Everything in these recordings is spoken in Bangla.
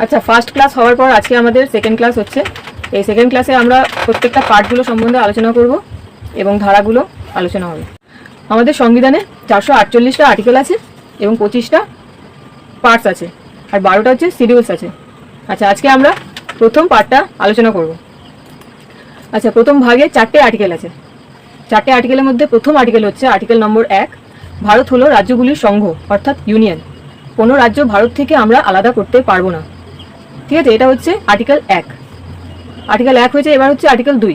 আচ্ছা, ফার্স্ট ক্লাস হওয়ার পর আজকে আমাদের সেকেন্ড ক্লাস হচ্ছে। এই সেকেন্ড ক্লাসে আমরা প্রত্যেকটা পার্টগুলো সম্বন্ধে আলোচনা করব এবং ধারাগুলো আলোচনা হবে। আমাদের সংবিধানে 448টা আর্টিকেল আছে এবং 25টা পার্টস আছে, আর 12টা হচ্ছে শিডিউলস আছে। আচ্ছা, আজকে আমরা প্রথম পার্টটা আলোচনা করব। আচ্ছা, প্রথম ভাগে 4টে আর্টিকেল আছে। 4টে আর্টিকেলের মধ্যে প্রথম আর্টিকেল হচ্ছে আর্টিকেল নম্বর 1, ভারত হলো রাজ্যগুলির সংঘ অর্থাৎ ইউনিয়ন। কোনো রাজ্য ভারত থেকে আমরা আলাদা করতে পারবো না। ঠিক আছে, এটা হচ্ছে আর্টিকেল 1। আর্টিকেল 1 হয়েছে, এবার হচ্ছে আর্টিকেল 2।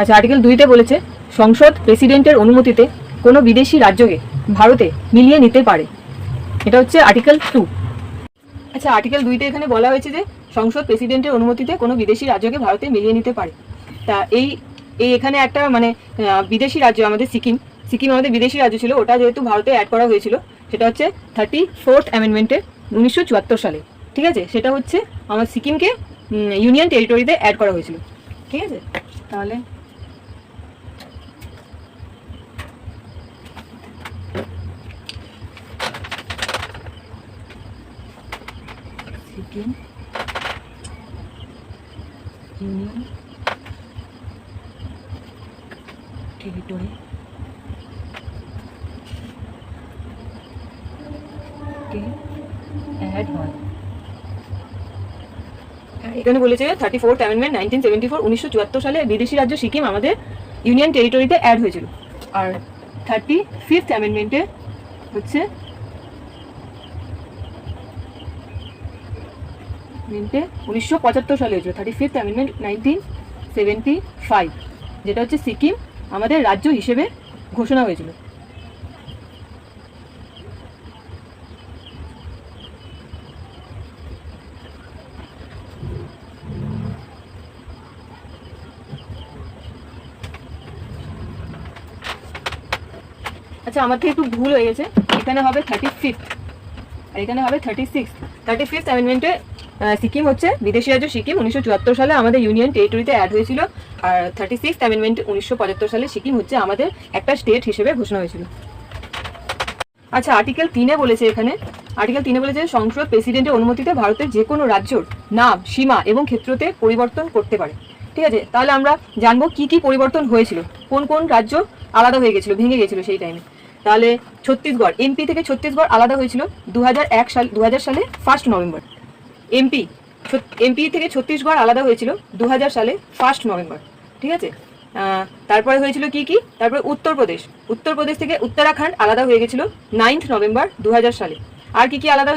আচ্ছা, আর্টিকেল 2তে বলেছে সংসদ প্রেসিডেন্টের অনুমতিতে কোনো বিদেশি রাজ্যকে ভারতে মিলিয়ে নিতে পারে। এটা হচ্ছে আর্টিকেল 2। আচ্ছা, আর্টিকেল 2তে এখানে বলা হয়েছে যে সংসদ প্রেসিডেন্টের অনুমতিতে কোনো বিদেশি রাজ্যকে ভারতে মিলিয়ে নিতে পারে। তা এই এখানে একটা বিদেশি রাজ্য আমাদের সিকিম আমাদের বিদেশি রাজ্য ছিল, ওটা যেহেতু ভারতে অ্যাড করা হয়েছিল, সেটা হচ্ছে 34th অ্যামেন্ডমেন্টে 1974 সালে। ঠিক আছে, সেটা হচ্ছে আমার সিকিমকে ইউনিয়ন টেরিটরিতে অ্যাড করা হয়েছিল। ঠিক আছে, তাহলে সিকিম ইউনিয়ন টেরিটরি অ্যাড হয়। এখানে বলেছে 34th অ্যামেন্ডমেন্ট 1974 সালে বিদেশি রাজ্য সিকিম আমাদের ইউনিয়ন টেরিটরিতে অ্যাড হয়েছিল। আর 35th অ্যামেন্ডমেন্টে হচ্ছে 1975 সালে হয়েছিল। 35th অ্যামেন্ডমেন্ট 1975, যেটা হচ্ছে সিকিম আমাদের রাজ্য হিসেবে ঘোষণা হয়েছিল। আচ্ছা, আমার থেকে একটু ভুল হয়ে গেছে, এখানে হবে 35th আর এখানে হবে 36th। 35th অ্যামেন্ডমেন্টে সিকিম হচ্ছে বিদেশি রাজ্য সিকিম 1974 সালে আমাদের ইউনিয়ন টেরিটরিতে অ্যাড হয়েছিল। আর 36th অ্যামেন্ডমেন্টে 1975 সালে সিকিম হচ্ছে আমাদের একটা স্টেট হিসেবে ঘোষণা হয়েছিল। আচ্ছা, আর্টিকেল 3-এ বলেছে সংসদ প্রেসিডেন্টের অনুমতিতে ভারতের যে কোনো রাজ্যর নাম, সীমা এবং ক্ষেত্রতে পরিবর্তন করতে পারে। ঠিক আছে, তাহলে আমরা জানবো কি কি পরিবর্তন হয়েছিল, কোন কোন রাজ্য আলাদা হয়ে গেছিল, ভেঙে গেছিল সেই টাইমে। তাহলে ছত্তিশগড়, এমপি থেকে ছত্তিশগড় আলাদা হয়েছিল 2000 সালে 1 নভেম্বর। এমপি থেকে ছত্তিশগড় আলাদা হয়েছিল 2000 সালে 1 নভেম্বর। ঠিক আছে, তারপরে হয়েছিল কি তারপরে উত্তরপ্রদেশ থেকে উত্তরাখণ্ড আলাদা হয়ে গেছিল 9th নভেম্বর 2000 সালে। আর কি আলাদা